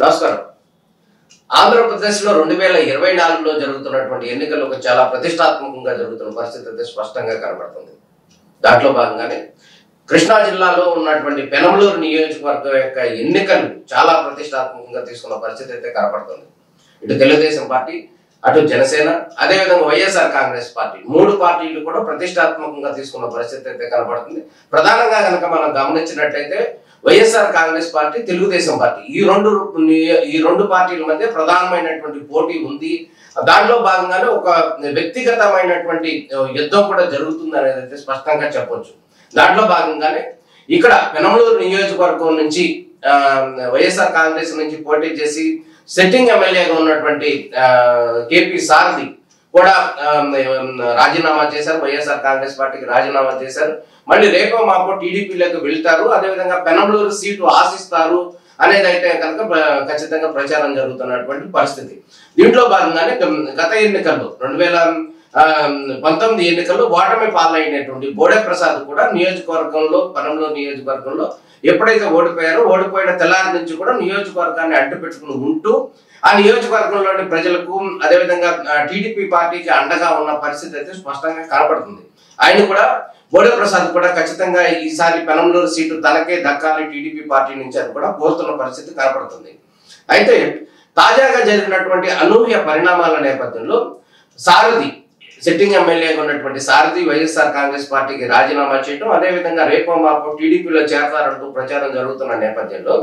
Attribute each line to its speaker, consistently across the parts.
Speaker 1: నమస్కారం. ఆంధ్రప్రదేశ్లో 2024లో జరుగుతున్నటువంటి ఎన్నికలు చాలా ప్రతిష్టాత్మకంగా జరుగుతున్న పరిస్థితి అయితే స్పష్టంగా కనబడుతుంది. దాంట్లో భాగంగానే కృష్ణా జిల్లాలో ఉన్నటువంటి పెనమలూరు నియోజకవర్గం యొక్క ఎన్నికలు చాలా ప్రతిష్టాత్మకంగా తీసుకున్న పరిస్థితి అయితే కనబడుతుంది. ఇటు తెలుగుదేశం పార్టీ, అటు జనసేన, అదేవిధంగా వైఎస్ఆర్ కాంగ్రెస్ పార్టీ, మూడు పార్టీలు కూడా ప్రతిష్టాత్మకంగా తీసుకున్న పరిస్థితి అయితే కనబడుతుంది. ప్రధానంగా కనుక మనం గమనించినట్లయితే వైఎస్ఆర్ కాంగ్రెస్ పార్టీ, తెలుగుదేశం పార్టీ ఈ రెండు పార్టీల మధ్య ప్రధానమైనటువంటి పోటీ ఉంది. దాంట్లో భాగంగానే ఒక వ్యక్తిగతమైనటువంటి యుద్ధం కూడా జరుగుతుంది అనేది అయితే స్పష్టంగా చెప్పొచ్చు. దాంట్లో భాగంగానే ఇక్కడ పెనమలూరు నియోజకవర్గం నుంచి వైఎస్ఆర్ కాంగ్రెస్ నుంచి పోటీ చేసి సిట్టింగ్ ఎమ్మెల్యేగా ఉన్నటువంటి కేపీ సారథి కూడా రాజీనామా చేశారు. వైఎస్ఆర్ కాంగ్రెస్ పార్టీకి రాజీనామా చేశారు. మళ్ళీ రేపో మాపో టీడీపీలోకి వెళ్తారు, అదేవిధంగా పెనమలూరు సీటు ఆశిస్తారు అనేది అయితే కనుక ఖచ్చితంగా ప్రచారం జరుగుతున్నటువంటి పరిస్థితి. దీంట్లో భాగంగానే గత ఎన్నికల్లో 2019 ఎన్నికల్లో ఓటమి పాలైనటువంటి బోడే ప్రసాద్ కూడా నియోజకవర్గంలో, పెనమలూరు నియోజకవర్గంలో ఎప్పుడైతే ఓడిపోయిన తెల్లారి నుంచి కూడా నియోజకవర్గాన్ని అడ్డు పెట్టుకుని ఉంటూ ఆ నియోజకవర్గంలోని ప్రజలకు, అదేవిధంగా టీడీపీ పార్టీకి అండగా ఉన్న పరిస్థితి అయితే స్పష్టంగా కనపడుతుంది. ఆయన కూడా, బోడే ప్రసాద్ కూడా ఖచ్చితంగా ఈసారి పెనమలూరు సీటు తనకే దక్కాలి టీడీపీ పార్టీ నుంచి అని కూడా కోరుతున్న పరిస్థితి కనపడుతుంది. అయితే తాజాగా జరిగినటువంటి అనూహ్య పరిణామాల నేపథ్యంలో సారథి, సిట్టింగ్ ఎమ్మెల్యేగా ఉన్నటువంటి సారథి వైఎస్ఆర్ కాంగ్రెస్ పార్టీకి రాజీనామా చేయడం, అదేవిధంగా రేపో మాపో టీడీపీలో చేరతారంటూ ప్రచారం జరుగుతున్న నేపథ్యంలో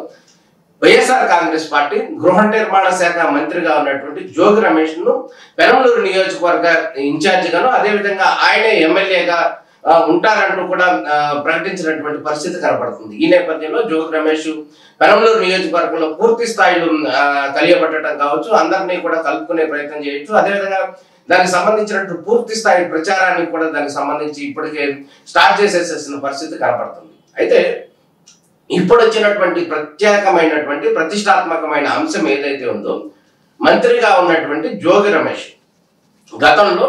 Speaker 1: వైఎస్ఆర్ కాంగ్రెస్ పార్టీ గృహ నిర్మాణ శాఖ మంత్రిగా ఉన్నటువంటి జోగి రమేష్ ను పెనమలూరు నియోజకవర్గ ఇన్ఛార్జిగాను, అదేవిధంగా ఆయనే ఎమ్మెల్యేగా ఉంటారంటూ కూడా ప్రకటించినటువంటి పరిస్థితి కనపడుతుంది. ఈ నేపథ్యంలో జోగి రమేష్ పెనమలూరు నియోజకవర్గంలో పూర్తి స్థాయిలో కలియబట్టడం కావచ్చు, అందరినీ కూడా కలుపుకునే ప్రయత్నం చేయొచ్చు, అదేవిధంగా దానికి సంబంధించినట్టు పూర్తి స్థాయి ప్రచారాన్ని కూడా దానికి సంబంధించి ఇప్పటికే స్టార్ట్ చేసేసిన పరిస్థితి కనపడుతుంది. అయితే ఇప్పుడు వచ్చినటువంటి ప్రత్యేకమైనటువంటి ప్రతిష్టాత్మకమైన అంశం ఏదైతే ఉందో, మంత్రిగా ఉన్నటువంటి జోగి రమేష్ గతంలో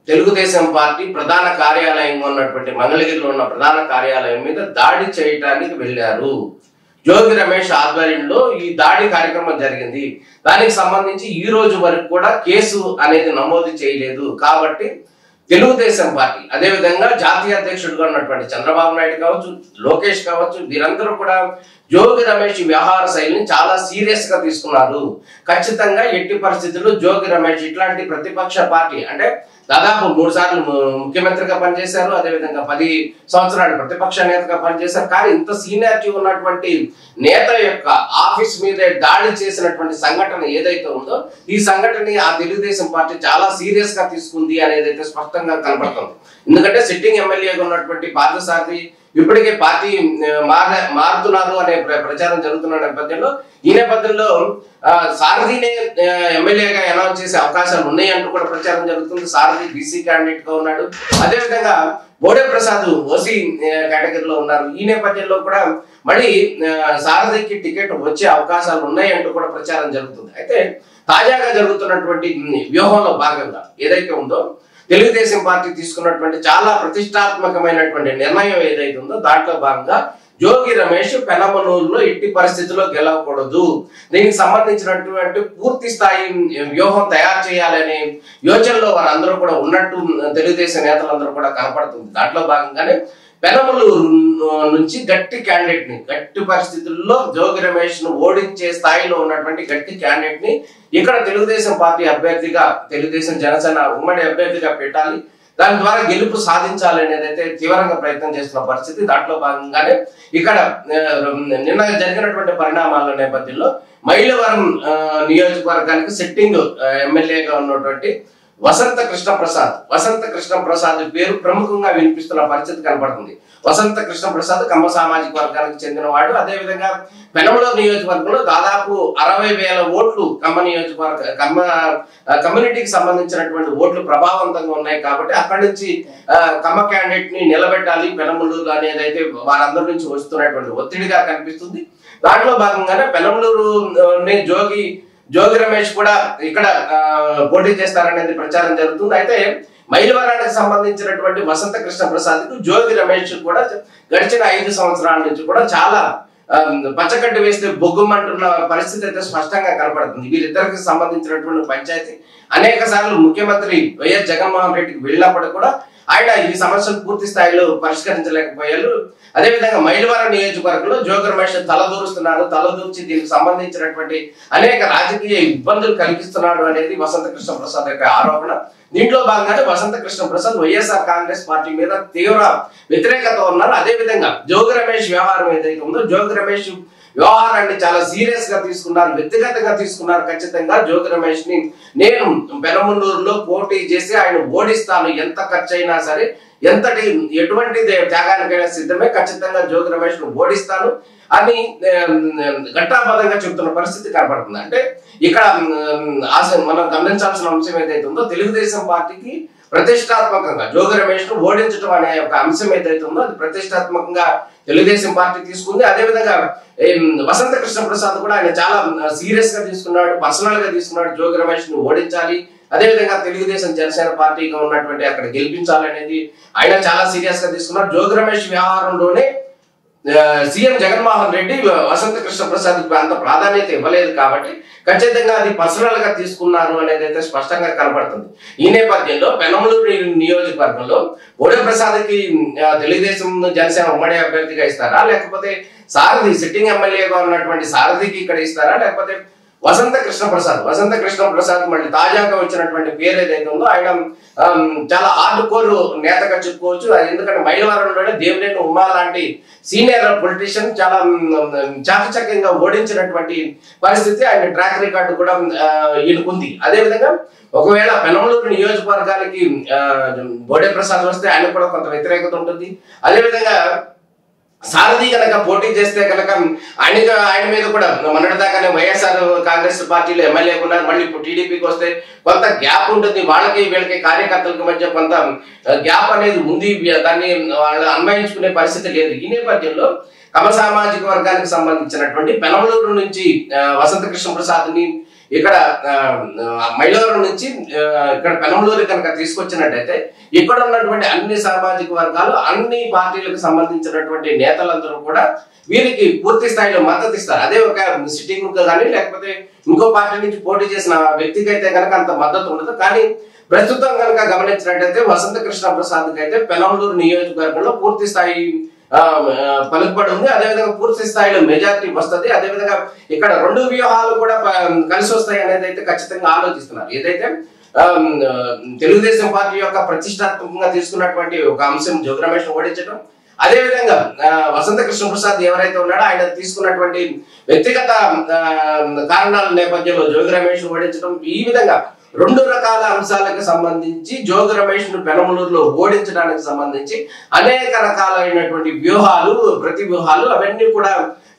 Speaker 1: తెలుగుదేశం పార్టీ ప్రధాన కార్యాలయంగా ఉన్నటువంటి మంగళగిరిలో ఉన్న ప్రధాన కార్యాలయం మీద దాడి చేయటానికి వెళ్ళారు. జోగి రమేష్ ఆధ్వర్యంలో ఈ దాడి కార్యక్రమం జరిగింది. దానికి సంబంధించి ఈ రోజు వరకు కూడా కేసు అనేది నమోదు చేయలేదు. కాబట్టి తెలుగుదేశం పార్టీ, అదేవిధంగా జాతీయ అధ్యక్షుడిగా ఉన్నటువంటి చంద్రబాబు నాయుడు కావచ్చు, లోకేష్ కావచ్చు, వీరందరూ కూడా జోగి రమేష్ వ్యవహార శైలిని చాలా సీరియస్ గా తీసుకున్నారు. ఖచ్చితంగా ఎట్టి పరిస్థితుల్లో జోగి రమేష్ ఇట్లాంటి ప్రతిపక్ష పార్టీ, అంటే దాదాపు 3 సార్లు ముఖ్యమంత్రిగా పనిచేశారు, అదేవిధంగా 10 సంవత్సరాలు ప్రతిపక్ష నేతగా పనిచేశారు. కానీ ఇంత సీనియారిటీ ఉన్నటువంటి నేత యొక్క ఆఫీస్ మీదే దాడి చేసినటువంటి సంఘటన ఏదైతే ఉందో, ఈ సంఘటన ఆ తెలుగుదేశం పార్టీ చాలా సీరియస్ గా తీసుకుంది అనేది అయితే స్పష్టంగా కనబడుతుంది. ఎందుకంటే సిట్టింగ్ ఎమ్మెల్యేగా ఉన్నటువంటి పార్థసారథి ఇప్పటికే పార్టీ మారుతున్నారు అనే ప్రచారం జరుగుతున్న నేపథ్యంలో, ఈ నేపథ్యంలో సారథినే ఎమ్మెల్యేగా అనౌన్స్ చేసే అవకాశాలు ఉన్నాయి అంటూ కూడా ప్రచారం జరుగుతుంది. సారథి బీసీ క్యాండిడేట్ గా ఉన్నాడు, అదేవిధంగా బోడే ప్రసాద్ ఓసీ కేటగిరీలో ఉన్నారు. ఈ నేపథ్యంలో కూడా మళ్ళీ సారథికి టికెట్ వచ్చే అవకాశాలు ఉన్నాయి అంటూ కూడా ప్రచారం జరుగుతుంది. అయితే తాజాగా జరుగుతున్నటువంటి వ్యూహంలో భాగంగా ఏదైతే ఉందో, తెలుగుదేశం పార్టీ తీసుకున్నటువంటి చాలా ప్రతిష్టాత్మకమైనటువంటి నిర్ణయం ఏదైతే ఉందో, దాంట్లో భాగంగా జోగి రమేష్ పెనమలూరులో ఎట్టి పరిస్థితుల్లో గెలవకూడదు, దీనికి సంబంధించినటువంటి పూర్తి స్థాయి వ్యూహం తయారు చేయాలనే యోచనలో వారందరూ కూడా ఉన్నట్టు తెలుగుదేశం నేతలందరూ కూడా కనపడుతుంది. దాంట్లో భాగంగానే పెనమలూరు నుంచి గట్టి క్యాండిడేట్ ని, గట్టి పరిస్థితుల్లో జోగి రమేష్ ను ఓడించే స్థాయిలో ఉన్నటువంటి గట్టి క్యాండిడేట్ ని ఇక్కడ తెలుగుదేశం పార్టీ అభ్యర్థిగా, తెలుగుదేశం జనసేన ఉమ్మడి అభ్యర్థిగా పెట్టాలి, దాని ద్వారా గెలుపు సాధించాలి అనేది అయితే తీవ్రంగా ప్రయత్నం చేస్తున్న పరిస్థితి. దాంట్లో భాగంగానే ఇక్కడ నిన్న జరిగినటువంటి పరిణామాల నేపథ్యంలో మైలవరం నియోజకవర్గానికి సిట్టింగ్ ఎమ్మెల్యేగా ఉన్నటువంటి వసంత కృష్ణ ప్రసాద్ పేరు ప్రముఖంగా వినిపిస్తున్న పరిస్థితి కనపడుతుంది. వసంత కృష్ణ ప్రసాద్ కమ్మ సామాజిక వర్గానికి చెందినవాడు. అదేవిధంగా పెనమలూరు నియోజకవర్గంలో దాదాపు 60,000 ఓట్లు కమ్మ కమ్యూనిటీకి సంబంధించినటువంటి ఓట్లు ప్రభావవంతంగా ఉన్నాయి. కాబట్టి అక్కడి నుంచి కమ్మ క్యాండిడేట్ ని నిలబెట్టాలి పెనమలూరు అనేది అయితే వారందరి నుంచి వస్తున్నటువంటి ఒత్తిడిగా కనిపిస్తుంది. దాంట్లో భాగంగానే పెనమలూరు జోగి రమేష్ కూడా ఇక్కడ పోటీ చేస్తారనేది ప్రచారం జరుగుతుంది. అయితే మైలవరానికి సంబంధించినటువంటి వసంత కృష్ణ ప్రసాద్ కు జోగి రమేష్ కూడా గడిచిన 5 సంవత్సరాల నుంచి కూడా చాలా పచ్చకట్టు వేస్తే బొగ్గుమంటున్న పరిస్థితి అయితే స్పష్టంగా కనపడుతుంది. వీరిద్దరికి సంబంధించినటువంటి పంచాయతీ అనేక సార్లు ముఖ్యమంత్రి వైఎస్ జగన్మోహన్ రెడ్డికి వెళ్ళినప్పుడు కూడా ఆయన ఈ సమస్యను పూర్తి స్థాయిలో పరిష్కరించలేకపోయారు. అదేవిధంగా మైలవరం నియోజకవర్గంలో జోగి రమేష్ తలదూర్చి దీనికి సంబంధించినటువంటి అనేక రాజకీయ ఇబ్బందులు కలిగిస్తున్నాడు అనేది వసంత కృష్ణ ప్రసాద్ యొక్క ఆరోపణ. దీంట్లో భాగంగానే వసంత కృష్ణ ప్రసాద్ వైఎస్ఆర్ కాంగ్రెస్ పార్టీ మీద తీవ్ర వ్యతిరేకత ఉన్నారు. అదేవిధంగా జోగి రమేష్ వ్యవహారం ఏదైతే ఉందో జోగి రమేష్ వ్యవహారాన్ని చాలా సీరియస్ గా తీసుకున్నారు, వ్యక్తిగతంగా తీసుకున్నారు. ఖచ్చితంగా జోగి రమేష్ ని నేను పెనమలూరులో పోటీ చేసి ఆయన ఓడిస్తాను, ఎంత ఖర్చు అయినా సరే, ఎటువంటి త్యాగానికైనా సిద్ధమే, ఖచ్చితంగా జోగి రమేష్ ను ఓడిస్తాను అని ఘంటాబద్ధంగా చెబుతున్న పరిస్థితి కనపడుతుంది. అంటే ఇక్కడ మనం గమనించాల్సిన అంశం ఏదైతే ఉందో తెలుగుదేశం పార్టీకి ప్రతిష్టాత్మకంగా జోగి రమేష్ ను ఓడించడం అనే ఒక అంశం ఏదైతే ఉందో అది ప్రతిష్టాత్మకంగా తెలుగుదేశం పార్టీ తీసుకుంది. అదేవిధంగా వసంత కృష్ణ ప్రసాద్ కూడా ఆయన చాలా సీరియస్ గా తీసుకున్నాడు, పర్సనల్ గా తీసుకున్నాడు. జోగి రమేష్ ను ఓడించాలి, అదేవిధంగా తెలుగుదేశం జనసేన పార్టీగా ఉన్నటువంటి అక్కడ గెలిపించాలనేది ఆయన చాలా సీరియస్ గా తీసుకున్నారు. జోగి రమేష్ వ్యవహారంలోనే సీఎం జగన్మోహన్ రెడ్డి వసంత కృష్ణ ప్రసాద్ అంత ప్రాధాన్యత ఇవ్వలేదు కాబట్టి ఖచ్చితంగా అది పర్సనల్ గా తీసుకున్నారు అనేది అయితే స్పష్టంగా కనబడుతుంది. ఈ నేపథ్యంలో పెనమలూరు నియోజకవర్గంలో బోడే ప్రసాద్ కి తెలుగుదేశం జనసేన ఉమ్మడి అభ్యర్థిగా ఇస్తారా, లేకపోతే సారథి సిట్టింగ్ ఎమ్మెల్యేగా ఉన్నటువంటి సారథికి ఇక్కడ ఇస్తారా, లేకపోతే వసంత కృష్ణ ప్రసాద్ మళ్ళీ తాజాగా వచ్చినటువంటి పేరు ఏదైతే ఉందో ఆయన చాలా హార్డ్ కోర్ నేతగా చెప్పుకోవచ్చు. ఎందుకంటే మైలవరంలోనే దేవినేని ఉమా లాంటి సీనియర్ పొలిటీషియన్ చాలా చాకచక్యంగా ఓడించినటువంటి పరిస్థితి, ఆయన ట్రాక్ రికార్డు కూడా ఈయనకుంది. అదేవిధంగా ఒకవేళ పెనమలూరు నియోజకవర్గానికి బోడే ప్రసాద్ వస్తే ఆయన కూడా కొంత వ్యతిరేకత ఉంటుంది. అదేవిధంగా సారథి కనుక పోటీ చేస్తే కనుక ఆయన మీద కూడా మొన్నటిదాకానే వైఎస్ఆర్ కాంగ్రెస్ పార్టీలో ఎమ్మెల్యే ఉన్నారు, మళ్ళీ ఇప్పుడు టీడీపీకి వస్తే కొంత గ్యాప్ ఉంటుంది. వీళ్ళకి కార్యకర్తలకు మధ్య కొంత గ్యాప్ అనేది ఉంది, దాన్ని వాళ్ళు అన్వయించుకునే పరిస్థితి లేదు. ఈ నేపథ్యంలో కమ సామాజిక వర్గానికి సంబంధించినటువంటి పెనమలూరు నుంచి వసంత కృష్ణ ప్రసాద్ ని ఇక్కడ మైలవరం నుంచి ఇక్కడ పెనమలూరు కనుక తీసుకొచ్చినట్టయితే ఇక్కడ ఉన్నటువంటి అన్ని సామాజిక వర్గాలు, అన్ని పార్టీలకు సంబంధించినటువంటి నేతలందరూ కూడా వీరికి పూర్తి స్థాయిలో మద్దతు ఇస్తారు. అదే ఒక సిట్టింగ్ కానీ లేకపోతే ఇంకో పార్టీ నుంచి పోటీ చేసిన వ్యక్తికి అయితే కనుక అంత మద్దతు ఉండదు. కానీ ప్రస్తుతం కనుక గమనించినట్టయితే వసంత కృష్ణ ప్రసాద్ అయితే పెనమలూరు నియోజకవర్గంలో పూర్తి స్థాయి పలుకుబడి ఉంది. అదేవిధంగా పూర్తి స్థాయిలో మెజారిటీ వస్తుంది. అదేవిధంగా ఇక్కడ రెండు వ్యూహాలు కూడా కలిసి వస్తాయి అనేది అయితే ఖచ్చితంగా ఆలోచిస్తున్నారు. ఏదైతే తెలుగుదేశం పార్టీ యొక్క ప్రతిష్టాత్మకంగా తీసుకున్నటువంటి ఒక అంశం జోగి రమేష్ ఓడించడం, అదేవిధంగా వసంత కృష్ణ ప్రసాద్ ఎవరైతే ఉన్నాడో ఆయన తీసుకున్నటువంటి వ్యక్తిగత కారణాల నేపథ్యంలో జోగి రమేష్ ఓడించడం, ఈ విధంగా రెండు రకాల అంశాలకు సంబంధించి జోగి రమేష్ ను పెనమలూరులో ఓడించడానికి సంబంధించి అనేక రకాలైనటువంటి ప్రతి వ్యూహాలు అవన్నీ కూడా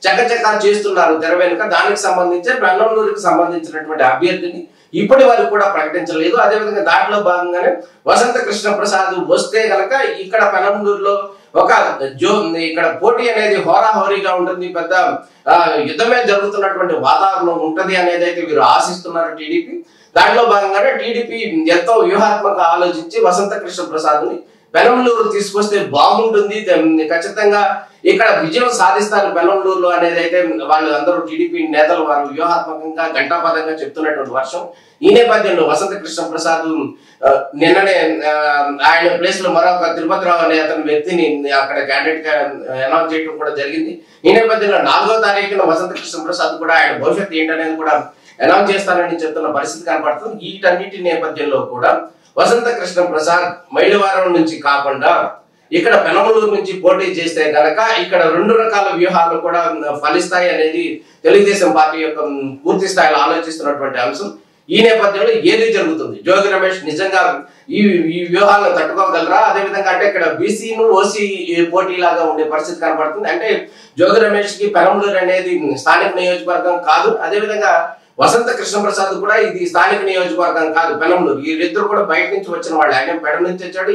Speaker 1: చకచకా చేస్తున్నారు తెర వెనుక. దానికి సంబంధించి పెనమలూరుకి సంబంధించినటువంటి అభ్యర్థిని ఇప్పటి వరకు కూడా ప్రకటించలేదు. అదేవిధంగా దాంట్లో భాగంగానే వసంత కృష్ణ ప్రసాద్ వస్తే కనుక ఇక్కడ పెనమలూరులో ఇక్కడ పోటీ అనేది హోరాహోరీగా ఉంటుంది, పెద్ద యుద్ధమే జరుగుతున్నటువంటి వాతావరణం ఉంటది అనేది అయితే వీరు ఆశిస్తున్నారు టీడీపీ. దాంట్లో భాగంగానే టీడీపీ ఎంతో వ్యూహాత్మక ఆలోచించి వసంత కృష్ణ ప్రసాద్ ని పెనమలూరు తీసుకొస్తే బాగుంటుంది, ఖచ్చితంగా ఇక్కడ విజయం సాధిస్తారు పెనమలూరులో అనేది అయితే వాళ్ళు అందరూ టీడీపీ నేతలు వారు వ్యూహాత్మకంగా ఘంటాపథంగా చెప్తున్నటువంటి వర్షం. ఈ నేపథ్యంలో వసంత కృష్ణ ప్రసాద్ నిన్ననే ఆయన ప్లేస్ లో మరొక తిరుపతిరావు అనే అతని వ్యక్తిని అక్కడ క్యాండిడేట్ గా అనౌన్స్ చేయడం కూడా జరిగింది. ఈ నేపథ్యంలో 4వ తారీఖున వసంత కృష్ణ ప్రసాద్ కూడా ఆయన భవిష్యత్తు ఏంటనేది కూడా అనౌన్స్ చేస్తానని చెప్తున్న పరిస్థితి కనపడుతుంది. వీటన్నిటి నేపథ్యంలో కూడా వసంత కృష్ణ ప్రసాద్ మైలవరం నుంచి కాకుండా ఇక్కడ పెనమలూరు నుంచి పోటీ చేస్తే కనుక ఇక్కడ రెండు రకాల వ్యూహాలు కూడా ఫలిస్తాయి అనేది తెలుగుదేశం పార్టీ యొక్క పూర్తి స్థాయిలో ఆలోచిస్తున్నటువంటి అంశం. ఈ నేపథ్యంలో ఏది జరుగుతుంది, జోగి రమేష్ నిజంగా ఈ వ్యూహాలను తట్టుకోగలరా, అదేవిధంగా అంటే ఇక్కడ బీసీను ఓసీ పోటీ లాగా ఉండే పరిస్థితి కనపడుతుంది. అంటే జోగి రమేష్ కి పెనమలూరు అనేది స్థానిక నియోజకవర్గం కాదు, అదేవిధంగా వసంత కృష్ణ ప్రసాద్ కూడా ఇది స్థానిక నియోజకవర్గం కాదు పెనమలూరు. వీరిద్దరు కూడా బయట నుంచి వచ్చిన వాళ్ళు, ఆయన పెడ నుంచి వచ్చాడు,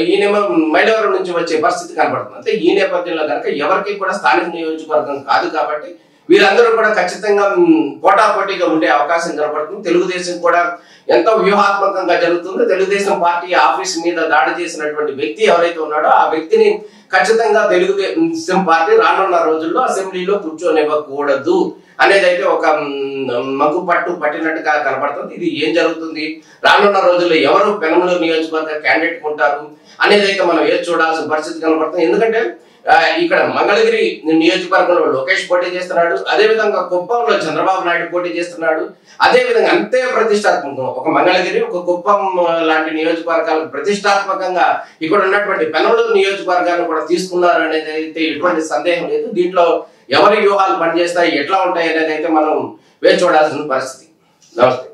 Speaker 1: ఈయనేమో మైలవరం నుంచి వచ్చే పరిస్థితి కనపడుతుంది. అంటే ఈ నేపథ్యంలో కనుక ఎవరికి కూడా స్థానిక నియోజకవర్గం కాదు కాబట్టి వీరందరూ కూడా ఖచ్చితంగా పోటాపోటీగా ఉండే అవకాశం కనపడుతుంది. తెలుగుదేశం కూడా ఎంతో వ్యూహాత్మకంగా జరుగుతుంది. తెలుగుదేశం పార్టీ ఆఫీస్ మీద దాడి చేసినటువంటి వ్యక్తి ఎవరైతే ఉన్నాడో ఆ వ్యక్తిని ఖచ్చితంగా తెలుగుదేశం పార్టీ రానున్న రోజుల్లో అసెంబ్లీలో కూర్చొనివ్వకూడదు అనేది అయితే ఒక మగ్గు పట్టు పట్టినట్టుగా కనపడుతుంది. ఇది ఏం జరుగుతుంది, రానున్న రోజుల్లో ఎవరు పెనమలూరు నియోజకవర్గ క్యాండిడేట్ ఉంటారు అనేది అయితే మనం ఏది చూడాల్సిన పరిస్థితి కనపడుతుంది. ఎందుకంటే ఇక్కడ మంగళగిరి నియోజకవర్గంలో లోకేష్ పోటీ చేస్తున్నాడు, అదే విధంగా కుప్పంలో చంద్రబాబు నాయుడు పోటీ చేస్తున్నాడు. అదే విధంగా అంతే ప్రతిష్టాత్మకం ఒక మంగళగిరి ఒక కుప్పం లాంటి నియోజకవర్గాలకు ప్రతిష్టాత్మకంగా ఇక్కడ ఉన్నటువంటి పెనమలూరు నియోజకవర్గాన్ని కూడా తీసుకున్నారు అనేది అయితే ఎటువంటి సందేహం లేదు. దీంట్లో ఎవరి వ్యూహాలు పనిచేస్తాయి, ఎట్లా ఉంటాయి అనేది అయితే మనం వేచి చూడాల్సిన పరిస్థితి. నమస్తే.